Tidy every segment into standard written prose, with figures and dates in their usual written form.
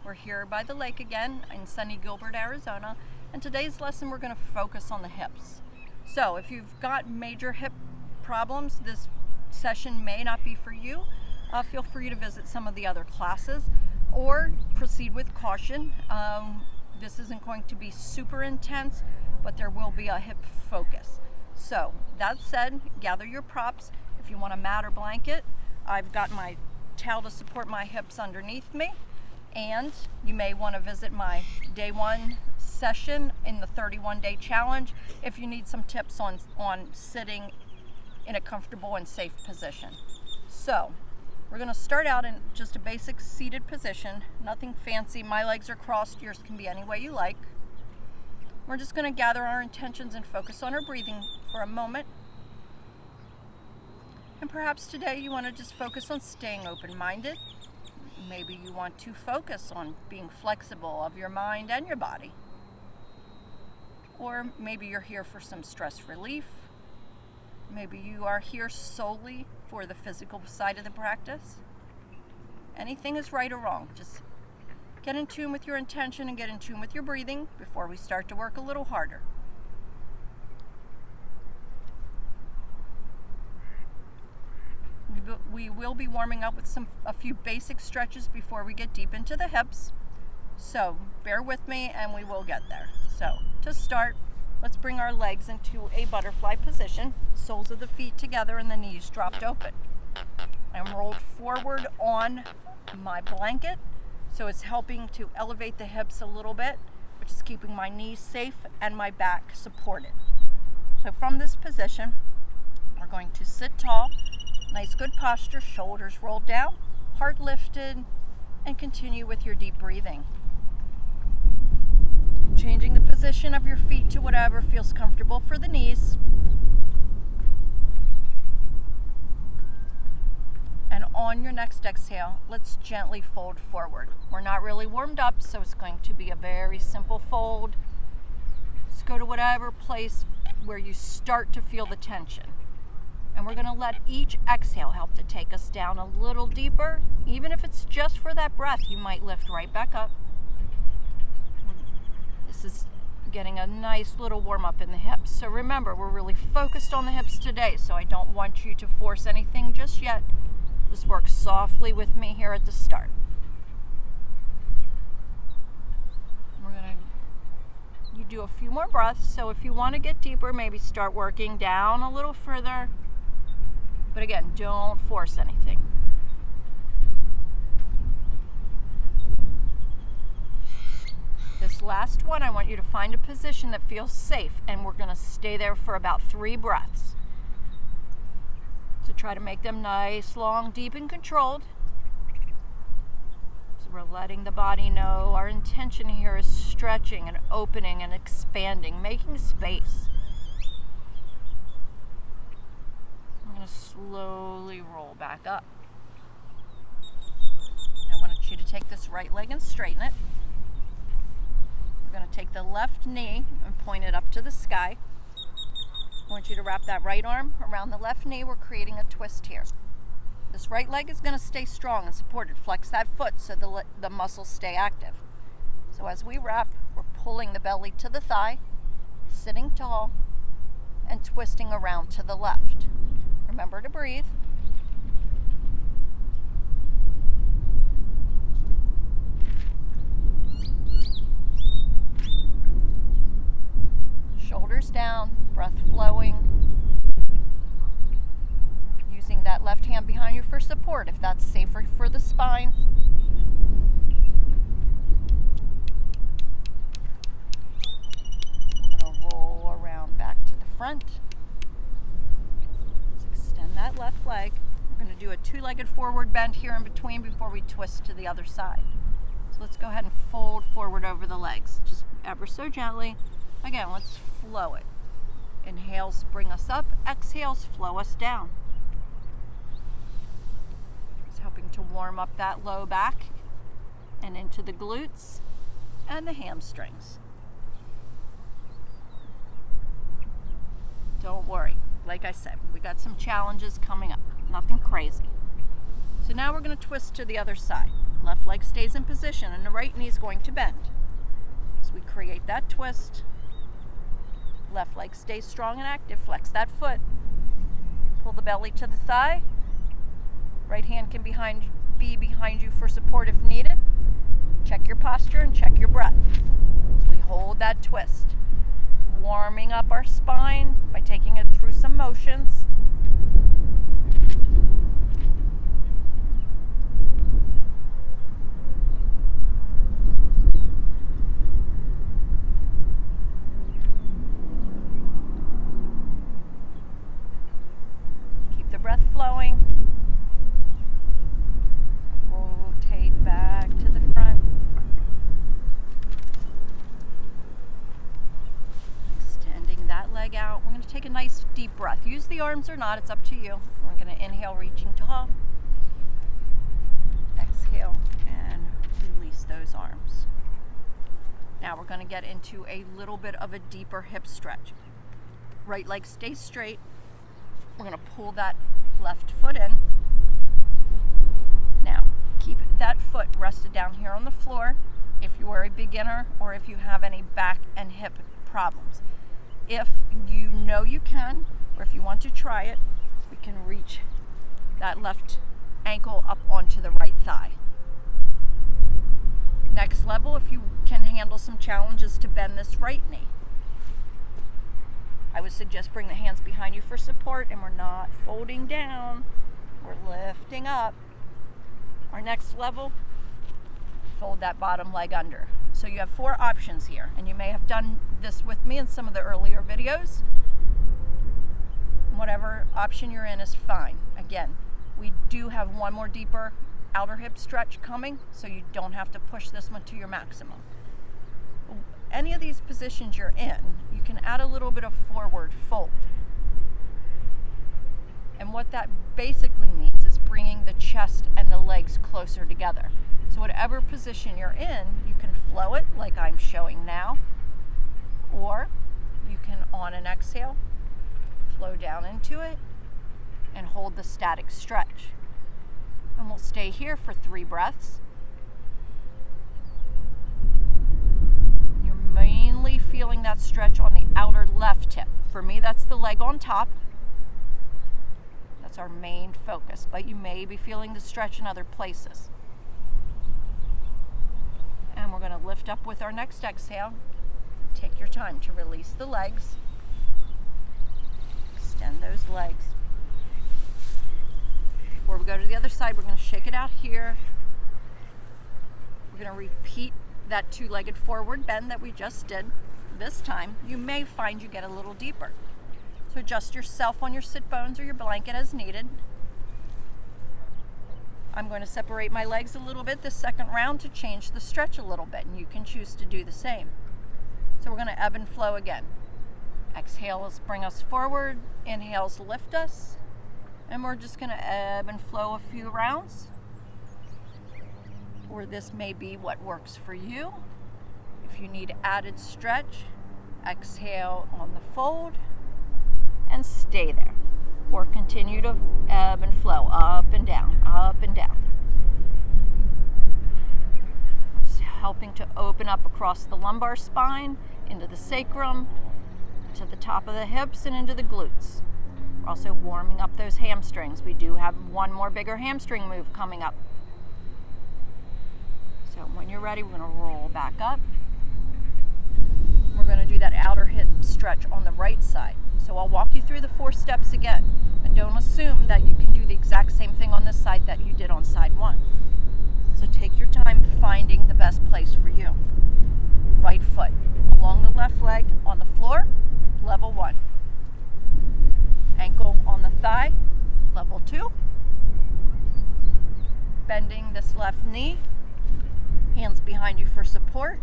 We're here by the lake again in sunny Gilbert, Arizona, and today's lesson we're going to focus on the hips. So if you've got major hip problems, this session may not be for you. Feel free to visit some of the other classes or proceed with caution. This isn't going to be super intense, but there will be a hip focus. So that said, gather your props. If you want a mat or blanket, I've got my towel to support my hips underneath me. And you may want to visit my day one session in the 31-day challenge if you need some tips on sitting in a comfortable and safe position. So we're going to start out in just a basic seated position, nothing fancy. My legs are crossed, yours can be any way you like. We're just going to gather our intentions and focus on our breathing for a moment. And perhaps today you want to just focus on staying open-minded. Maybe you want to focus on being flexible of your mind and your body. Or maybe you're here for some stress relief. Maybe you are here solely for the physical side of the practice. Anything is right or wrong. Just get in tune with your intention and get in tune with your breathing before we start to work a little harder. We will be warming up with a few basic stretches before we get deep into the hips. So bear with me and we will get there. So to start, let's bring our legs into a butterfly position. Soles of the feet together and the knees dropped open. I'm rolled forward on my blanket, so it's helping to elevate the hips a little bit, which is keeping my knees safe and my back supported. So from this position, we're going to sit tall. Nice good posture, shoulders rolled down, heart lifted, and continue with your deep breathing. Changing the position of your feet to whatever feels comfortable for the knees. And on your next exhale, let's gently fold forward. We're not really warmed up, so it's going to be a very simple fold. Just go to whatever place where you start to feel the tension. And we're going to let each exhale help to take us down a little deeper. Even if it's just for that breath, you might lift right back up. This is getting a nice little warm up in the hips. So remember, we're really focused on the hips today, so I don't want you to force anything just yet. Just work softly with me here at the start. You do a few more breaths, so if you want to get deeper, maybe start working down a little further. But again, don't force anything. This last one, I want you to find a position that feels safe, and we're going to stay there for about 3 breaths. So try to make them nice, long, deep, and controlled. So we're letting the body know our intention here is stretching and opening and expanding, making space. I'm going to slowly roll back up. I want you to take this right leg and straighten it. We're going to take the left knee and point it up to the sky. I want you to wrap that right arm around the left knee. We're creating a twist here. This right leg is going to stay strong and supported. Flex that foot so the muscles stay active. So as we wrap, we're pulling the belly to the thigh, sitting tall, and twisting around to the left. Remember to breathe. Shoulders down, breath flowing. Using that left hand behind you for support if that's safer for the spine. I'm going to roll around back to the front. Let's extend that left leg. We're going to do a 2-legged forward bend here in between before we twist to the other side. So let's go ahead and fold forward over the legs, just ever so gently. Again, let's flow it. Inhales bring us up, exhales flow us down. It's helping to warm up that low back and into the glutes and the hamstrings. Don't worry. Like I said, we got some challenges coming up. Nothing crazy. So now we're going to twist to the other side. Left leg stays in position and the right knee is going to bend. So we create that twist. Left leg stays strong and active. Flex that foot. Pull the belly to the thigh. Right hand can be behind you for support if needed. Check your posture and check your breath. So we hold that twist. Warming up our spine by taking it through some motions. Keep the breath flowing. Rotate back to the front. That leg out. We're going to take a nice deep breath. Use the arms or not, it's up to you. We're going to inhale, reaching tall. Exhale and release those arms. Now we're going to get into a little bit of a deeper hip stretch. Right leg stays straight. We're going to pull that left foot in. Now keep that foot rested down here on the floor if you are a beginner or if you have any back and hip problems. If you know you can, or if you want to try it, we can reach that left ankle up onto the right thigh. Next level, if you can handle some challenges to bend this right knee. I would suggest bring the hands behind you for support, and we're not folding down, we're lifting up. Our next level, fold that bottom leg under. So you have 4 options here, and you may have done this with me in some of the earlier videos. Whatever option you're in is fine. Again, we do have one more deeper outer hip stretch coming, so you don't have to push this one to your maximum. Any of these positions you're in, you can add a little bit of forward fold. And what that basically means is bringing the chest and the legs closer together. So whatever position you're in, you can flow it like I'm showing now, or you can, on an exhale, flow down into it and hold the static stretch. And we'll stay here for 3 breaths. You're mainly feeling that stretch on the outer left hip. For me, that's the leg on top. That's our main focus, but you may be feeling the stretch in other places. And we're going to lift up with our next exhale. Take your time to release the legs. Extend those legs. Before we go to the other side, we're going to shake it out here. We're going to repeat that 2-legged forward bend that we just did. This time, you may find you get a little deeper. So adjust yourself on your sit bones or your blanket as needed. I'm going to separate my legs a little bit this second round to change the stretch a little bit, and you can choose to do the same. So we're going to ebb and flow again. Exhales bring us forward, inhales lift us, and we're just going to ebb and flow a few rounds. Or this may be what works for you. If you need added stretch, exhale on the fold and stay there. Or continue to ebb and flow up and down, up and down. Just helping to open up across the lumbar spine, into the sacrum, to the top of the hips, and into the glutes. We're also warming up those hamstrings. We do have one more bigger hamstring move coming up. So when you're ready, we're going to roll back up. We're going to do that outer hip stretch on the right side. So I'll walk you through the 4 steps again. And don't assume that you can do the exact same thing on this side that you did on side 1. So take your time finding the best place for you. Right foot along the left leg on the floor, level 1. Ankle on the thigh, level 2. Bending this left knee, hands behind you for support,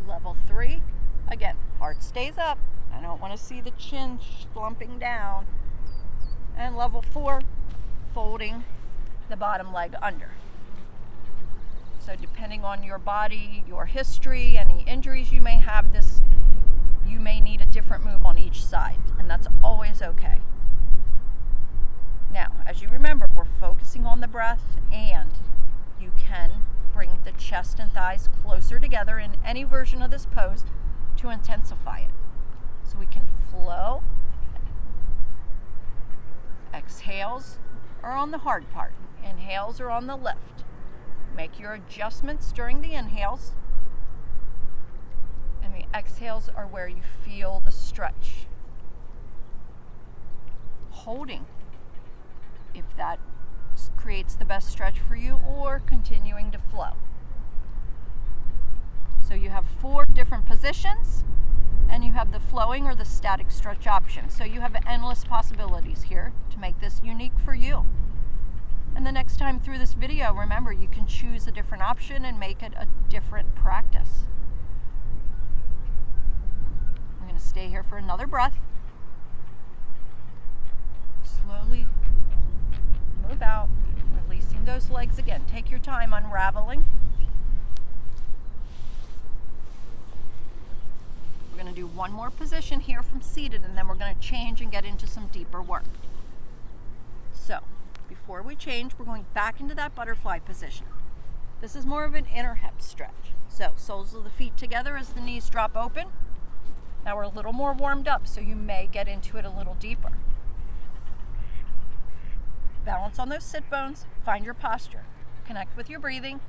level 3. Again, heart stays up. I don't want to see the chin slumping down. And level 4, folding the bottom leg under. So depending on your body, your history, any injuries you may have, you may need a different move on each side, and that's always okay. Now, as you remember, we're focusing on the breath, and you can bring the chest and thighs closer together in any version of this pose to intensify it. So we can flow. Exhales are on the hard part. Inhales are on the lift. Make your adjustments during the inhales. And the exhales are where you feel the stretch. Holding, if that creates the best stretch for you, or continuing to flow. So you have 4 different positions, and you have the flowing or the static stretch option. So you have endless possibilities here to make this unique for you. And the next time through this video, remember, you can choose a different option and make it a different practice. I'm going to stay here for another breath. Slowly move out, releasing those legs again. Take your time unraveling. We're going to do one more position here from seated, and then we're going to change and get into some deeper work. So, before we change, we're going back into that butterfly position. This is more of an inner hip stretch. So, soles of the feet together as the knees drop open. Now we're a little more warmed up, so you may get into it a little deeper. Balance on those sit bones, find your posture, connect with your breathing,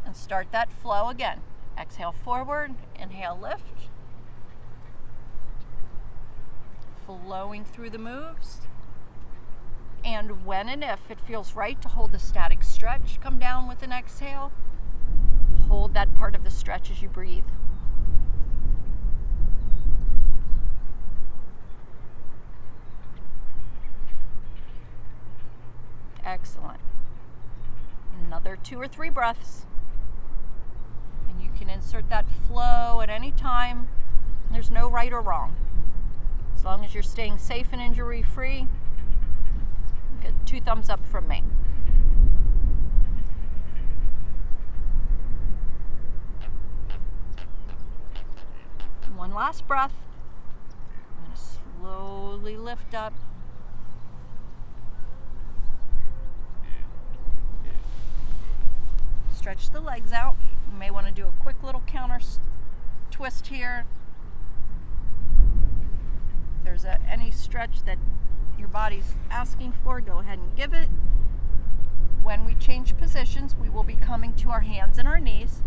and start that flow again. Exhale forward, inhale lift. Flowing through the moves. And when and if it feels right to hold the static stretch, come down with an exhale. Hold that part of the stretch as you breathe. Excellent. Another 2 or 3 breaths. And you can insert that flow at any time. There's no right or wrong. As long as you're staying safe and injury-free, get 2 thumbs up from me. One last breath. I'm going to slowly lift up. Stretch the legs out. You may want to do a quick little counter twist here. If there's any stretch that your body's asking for, go ahead and give it. When we change positions, we will be coming to our hands and our knees.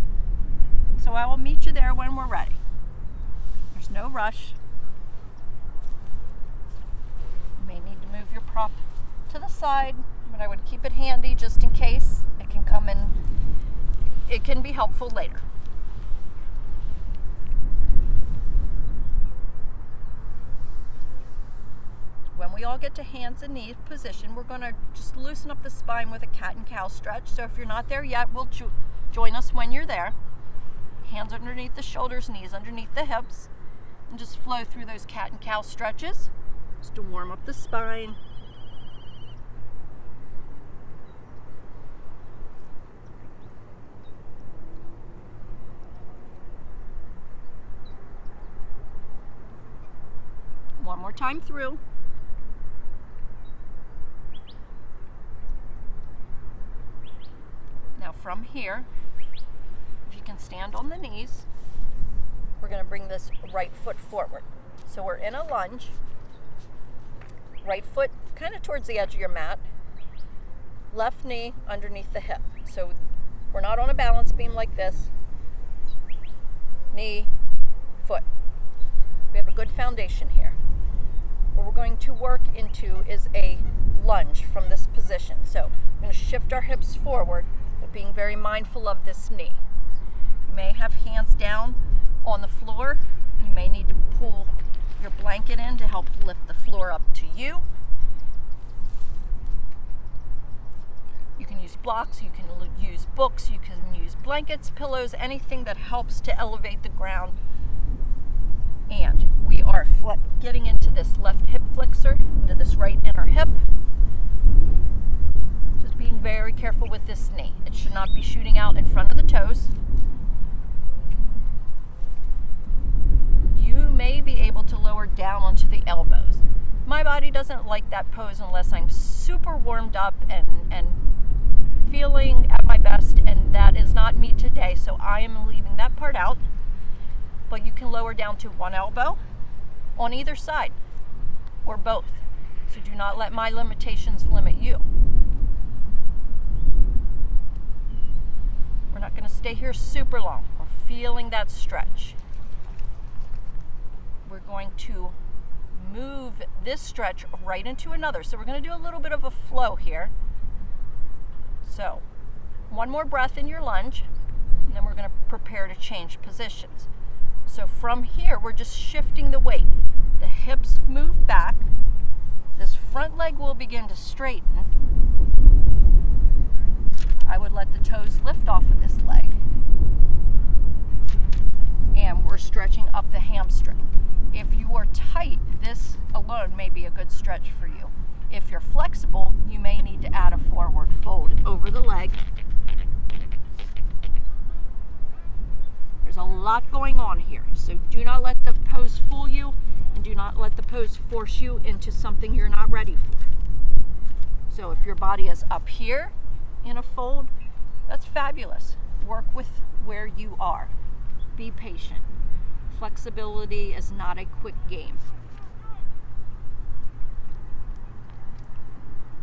So I will meet you there when we're ready. There's no rush. You may need to move your prop to the side, but I would keep it handy just in case. It can come in. It can be helpful later. When we all get to hands and knees position, we're going to just loosen up the spine with a cat and cow stretch. So if you're not there yet, we'll join us when you're there. Hands underneath the shoulders, knees underneath the hips, and just flow through those cat and cow stretches just to warm up the spine. One more time through. Now from here, if you can stand on the knees, we're going to bring this right foot forward. So we're in a lunge. Right foot kind of towards the edge of your mat. Left knee underneath the hip. So we're not on a balance beam like this. Knee, foot. We have a good foundation here. What we're going to work into is a lunge from this position. So we're going to shift our hips forward, but being very mindful of this knee. You may have hands down on the floor. You may need to pull your blanket in to help lift the floor up to you. You can use blocks, you can use books, you can use blankets, pillows, anything that helps to elevate the ground. And we are getting into this left hip flexor, into this right inner hip. Just being very careful with this knee. It should not be shooting out in front of the toes. You may be able to lower down onto the elbows. My body doesn't like that pose unless I'm super warmed up and feeling at my best, and that is not me today, so I am leaving that part out. But you can lower down to one elbow on either side or both. So do not let my limitations limit you. We're not going to stay here super long. We're feeling that stretch. We're going to move this stretch right into another. So we're going to do a little bit of a flow here. So one more breath in your lunge, and then we're going to prepare to change positions. So from here, we're just shifting the weight. The hips move back. This front leg will begin to straighten. I would let the toes lift off of this leg. And we're stretching up the hamstring. If you are tight, this alone may be a good stretch for you. If you're flexible, you may need to add a forward fold over the leg. There's a lot going on here, so do not let the pose fool you, and do not let the pose force you into something you're not ready for. So if your body is up here in a fold, that's fabulous. Work with where you are. Be patient. Flexibility is not a quick game.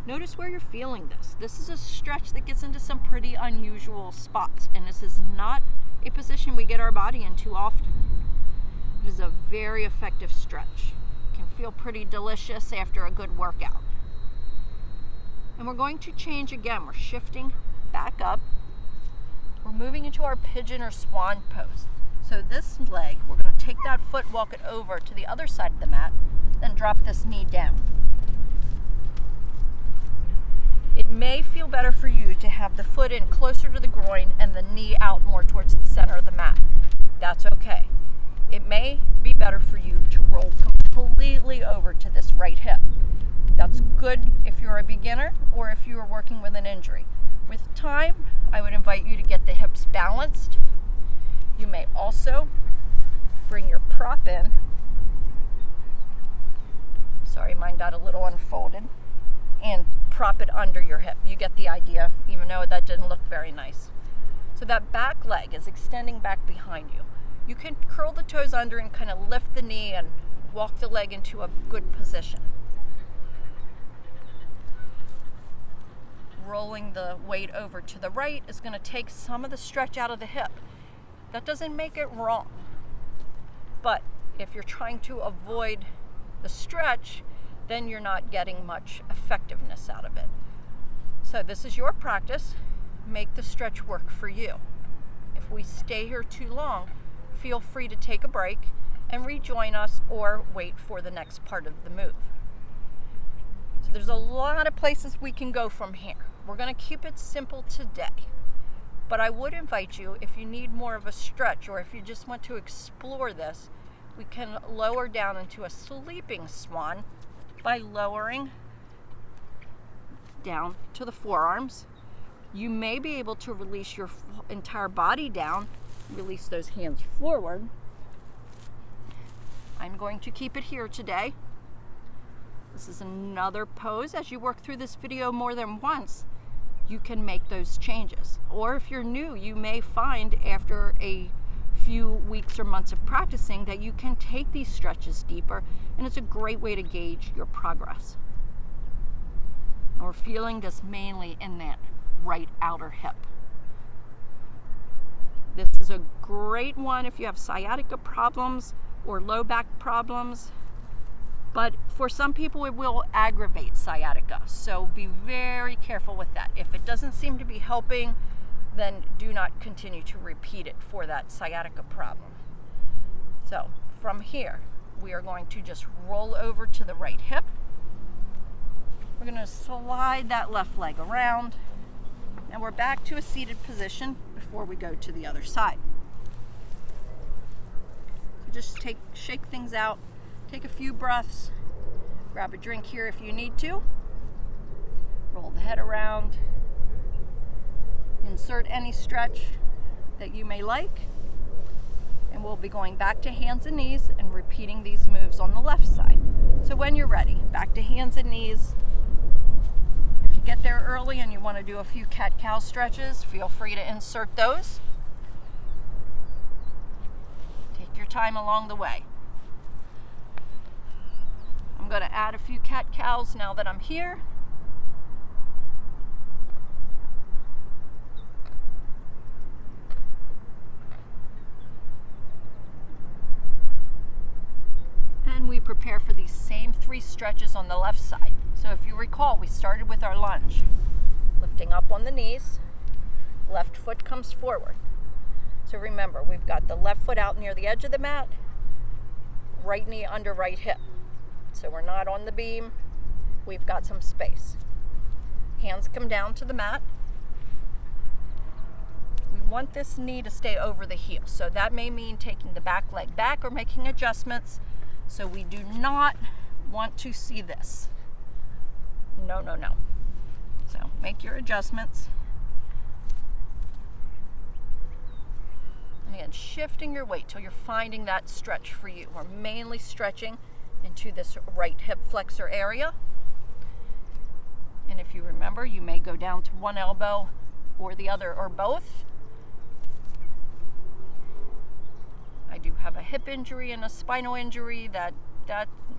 Notice where you're feeling this. This is a stretch that gets into some pretty unusual spots, and this is not a position we get our body into often. It is a very effective stretch. It can feel pretty delicious after a good workout. And we're going to change again. We're shifting back up. We're moving into our pigeon or swan pose. So this leg, we're going to take that foot, walk it over to the other side of the mat, then drop this knee down. It may feel better for you to have the foot in closer to the groin and the knee out more towards the center of the mat. That's okay. It may be better for you to roll completely over to this right hip. That's good if you're a beginner or if you are working with an injury. With time, I would invite you to get the hips balanced. You may also bring your prop in. Sorry, mine got a little unfolded. And prop it under your hip. You get the idea, even though that didn't look very nice. So that back leg is extending back behind you. You can curl the toes under and kind of lift the knee and walk the leg into a good position. Rolling the weight over to the right is going to take some of the stretch out of the hip. That doesn't make it wrong. But if you're trying to avoid the stretch, then you're not getting much effectiveness out of it. So this is your practice. Make the stretch work for you. If we stay here too long, feel free to take a break and rejoin us or wait for the next part of the move. So there's a lot of places we can go from here. We're going to keep it simple today. But I would invite you, if you need more of a stretch or if you just want to explore this, we can lower down into a sleeping swan by lowering down to the forearms. You may be able to release your entire body down, release those hands forward. I'm going to keep it here today. This is another pose. As you work through this video more than once, you can make those changes. Or if you're new, you may find after a few weeks or months of practicing that you can take these stretches deeper, and it's a great way to gauge your progress. And we're feeling this mainly in that right outer hip. This is a great one if you have sciatica problems or low back problems, but for some people it will aggravate sciatica, so be very careful with that. If it doesn't seem to be helping, then do not continue to repeat it for that sciatica problem. So from here, we are going to just roll over to the right hip. We're going to slide that left leg around, and we're back to a seated position before we go to the other side. So just shake things out, take a few breaths, grab a drink here if you need to, roll the head around, insert any stretch that you may like, And we'll be going back to hands and knees and repeating these moves on the left side. So when you're ready, back to hands and knees. If you get there early and you want to do a few cat-cow stretches, feel free to insert those. Take your time along the way. I'm going to add a few cat-cows now that I'm here. And we prepare for these same 3 stretches on the left side. So if you recall, we started with our lunge. Lifting up on the knees, left foot comes forward. So remember, we've got the left foot out near the edge of the mat, right knee under right hip. So we're not on the beam, we've got some space. Hands come down to the mat. We want this knee to stay over the heel. So that may mean taking the back leg back or making adjustments. So we do not want to see this. No. So make your adjustments. And again, shifting your weight till you're finding that stretch for you. We're mainly stretching into this right hip flexor area. And if you remember, you may go down to one elbow or the other or both. I do have a hip injury and a spinal injury that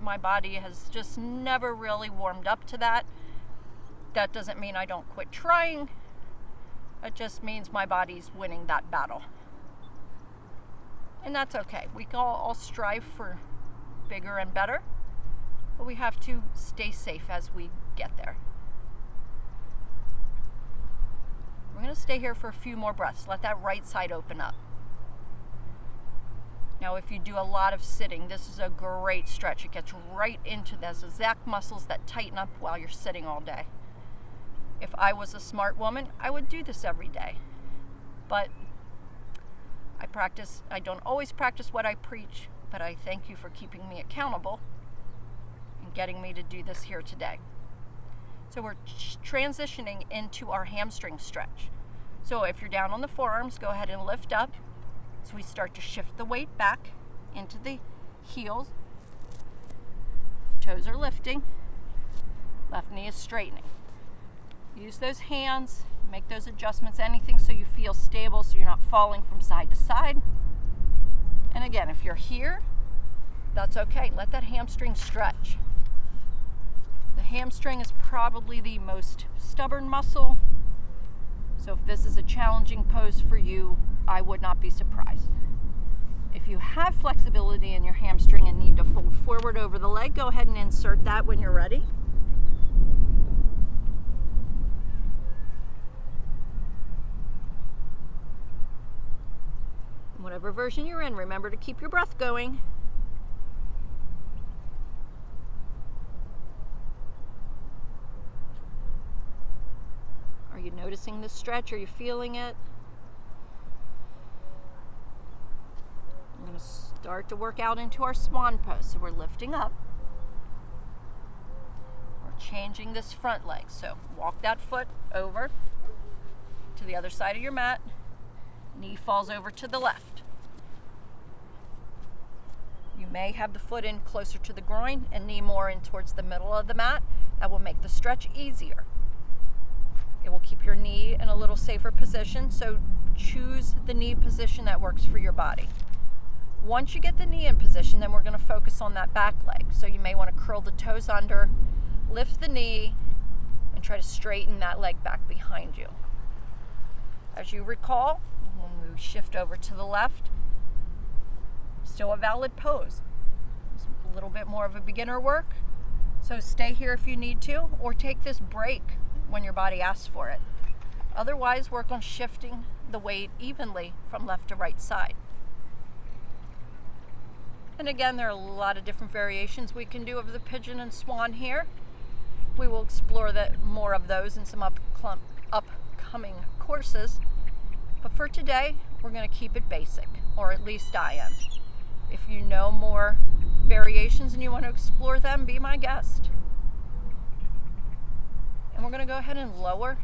my body has just never really warmed up to that. That doesn't mean I don't quit trying. It just means my body's winning that battle. And that's okay. We can all strive for bigger and better, but we have to stay safe as we get there. We're going to stay here for a few more breaths. Let that right side open up. Now, if you do a lot of sitting, this is a great stretch. It gets right into those exact muscles that tighten up while you're sitting all day. If I was a smart woman, I would do this every day. But I don't always practice what I preach, but I thank you for keeping me accountable and getting me to do this here today. So we're transitioning into our hamstring stretch. So if you're down on the forearms, go ahead and lift up. So we start to shift the weight back into the heels. Toes are lifting. Left knee is straightening. Use those hands, make those adjustments, anything so you feel stable, so you're not falling from side to side. And again, if you're here, that's okay. Let that hamstring stretch. The hamstring is probably the most stubborn muscle. So if this is a challenging pose for you, I would not be surprised. If you have flexibility in your hamstring and need to fold forward over the leg, go ahead and insert that when you're ready. Whatever version you're in, remember to keep your breath going. Are you noticing this stretch? Are you feeling it? I'm going to start to work out into our Swan Pose. So we're lifting up. We're changing this front leg. So walk that foot over to the other side of your mat. Knee falls over to the left. You may have the foot in closer to the groin and knee more in towards the middle of the mat. That will make the stretch easier. It will keep your knee in a little safer position, so choose the knee position that works for your body. Once you get the knee in position, then we're going to focus on that back leg. So you may want to curl the toes under, lift the knee, and try to straighten that leg back behind you. As you recall, when we shift over to the left, still a valid pose. It's a little bit more of a beginner work, so stay here if you need to, or take this break when your body asks for it. Otherwise, work on shifting the weight evenly from left to right side. And again, there are a lot of different variations we can do of the pigeon and swan here. We will explore more of those in some upcoming courses. But for today, we're going to keep it basic, or at least I am. If you know more variations and you want to explore them, be my guest. And we're going to go ahead and lower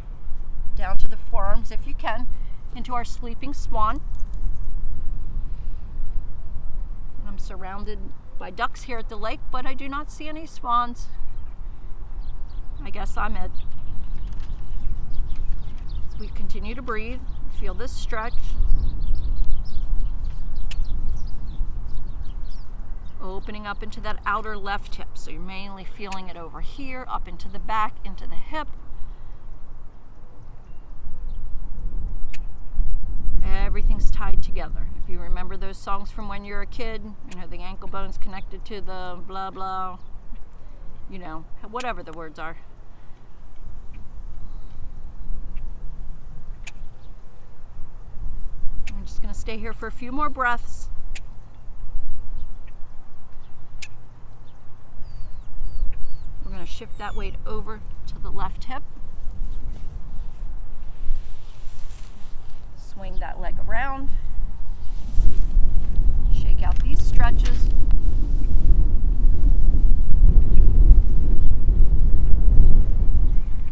down to the forearms, if you can, into our sleeping swan. surrounded by ducks here at the lake, but I do not see any swans. I guess I'm it. So we continue to breathe, feel this stretch. Opening up into that outer left hip. So you're mainly feeling it over here, up into the back, into the hip. Everything's tied together. If you remember those songs from when you're a kid, you know, the ankle bone's connected to the blah blah, you know, whatever the words are. I'm just going to stay here for a few more breaths. We're going to shift that weight over to the left hip. Swing that leg around. Shake out these stretches.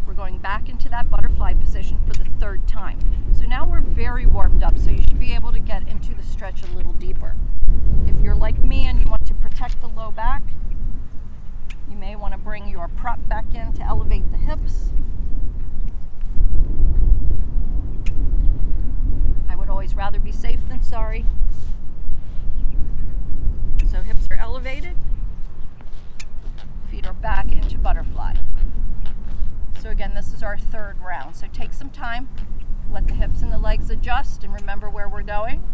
We're going back into that butterfly position for the third time. So now we're very warmed up, so you should be able to get into the stretch a little deeper. If you're like me and you want to protect the low back, you may want to bring your prop back in to elevate the hips. I would always rather be safe than sorry. So hips are elevated, feet are back into butterfly. So again, this is our third round. So take some time, let the hips and the legs adjust, and remember where we're going.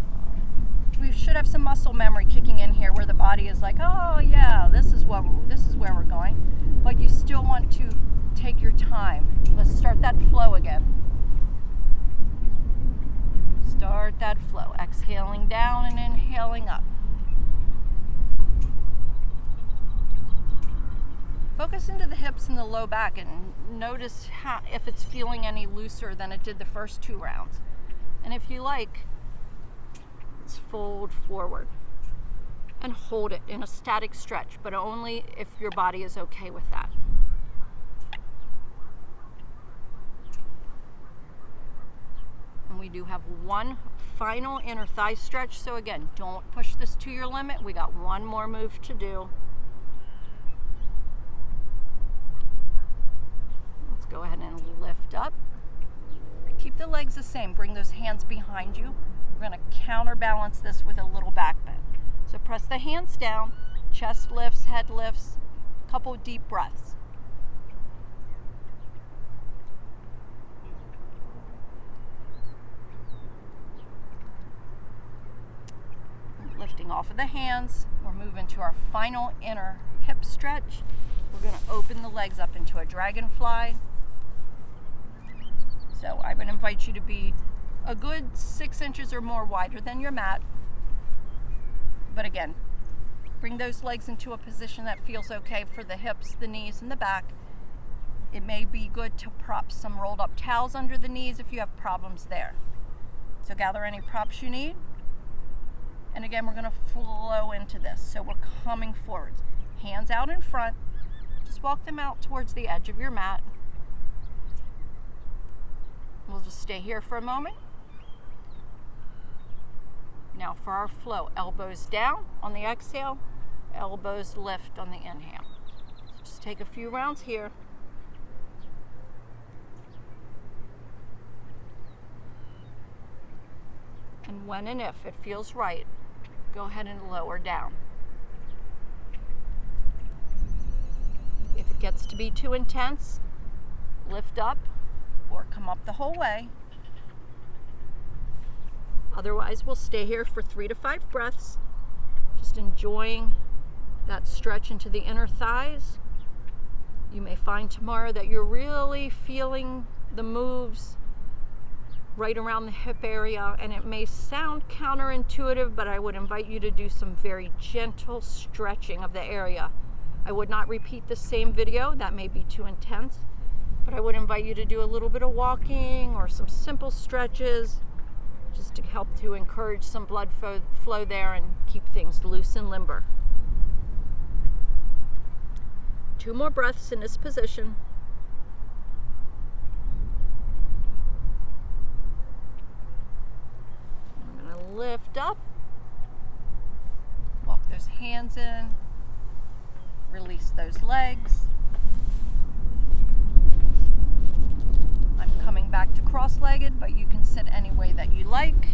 We should have some muscle memory kicking in here where the body is like, oh yeah, this is where we're going. But you still want to take your time. Let's start that flow again. Start that flow. Exhaling down and inhaling up. Focus into the hips and the low back and notice if it's feeling any looser than it did the first two rounds. And if you like, let's fold forward and hold it in a static stretch, but only if your body is okay with that. And we do have one final inner thigh stretch. So again, don't push this to your limit. We got one more move to do. Let's go ahead and lift up. Keep the legs the same. Bring those hands behind you. We're going to counterbalance this with a little back bend. So press the hands down, chest lifts, head lifts, a couple deep breaths. Lifting off of the hands, we're moving to our final inner hip stretch. We're going to open the legs up into a dragonfly. So I would invite you to be a good 6 inches or more wider than your mat. But again, bring those legs into a position that feels okay for the hips, the knees, and the back. It may be good to prop some rolled up towels under the knees if you have problems there. So gather any props you need. And again, we're going to flow into this. So we're coming forwards. Hands out in front. Just walk them out towards the edge of your mat. We'll just stay here for a moment. Now for our flow, elbows down on the exhale, elbows lift on the inhale. So just take a few rounds here. And when and if it feels right, go ahead and lower down. If it gets to be too intense, lift up or come up the whole way. Otherwise, we'll stay here for 3 to 5 breaths, just enjoying that stretch into the inner thighs. You may find tomorrow that you're really feeling the moves right around the hip area, and it may sound counterintuitive, but I would invite you to do some very gentle stretching of the area. I would not repeat the same video, that may be too intense, but I would invite you to do a little bit of walking or some simple stretches just to help to encourage some blood flow there and keep things loose and limber. 2 more breaths in this position. I'm going to lift up. Walk those cross-legged, but you can sit any way that you like.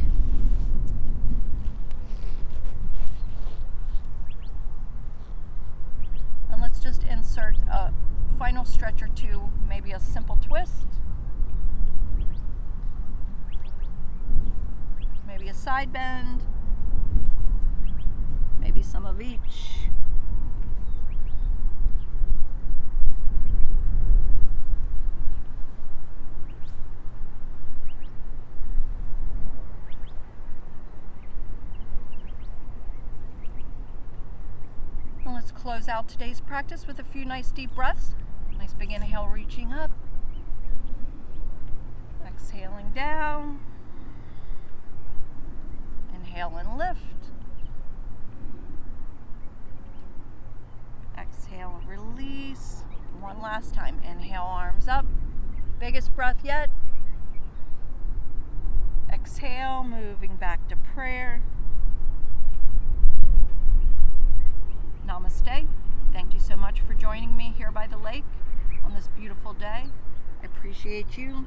And let's just insert a final stretch or two, maybe a simple twist, maybe a side bend, maybe some of each. And let's close out today's practice with a few nice deep breaths. Nice big inhale, reaching up, exhaling down, inhale and lift, exhale and release. One last time, inhale, arms up, biggest breath yet, exhale, moving back to prayer. Namaste. Thank you so much for joining me here by the lake on this beautiful day. I appreciate you.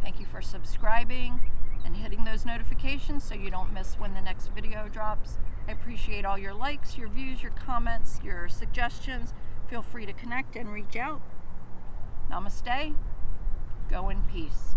Thank you for subscribing and hitting those notifications so you don't miss when the next video drops. I appreciate all your likes, your views, your comments, your suggestions. Feel free to connect and reach out. Namaste. Go in peace.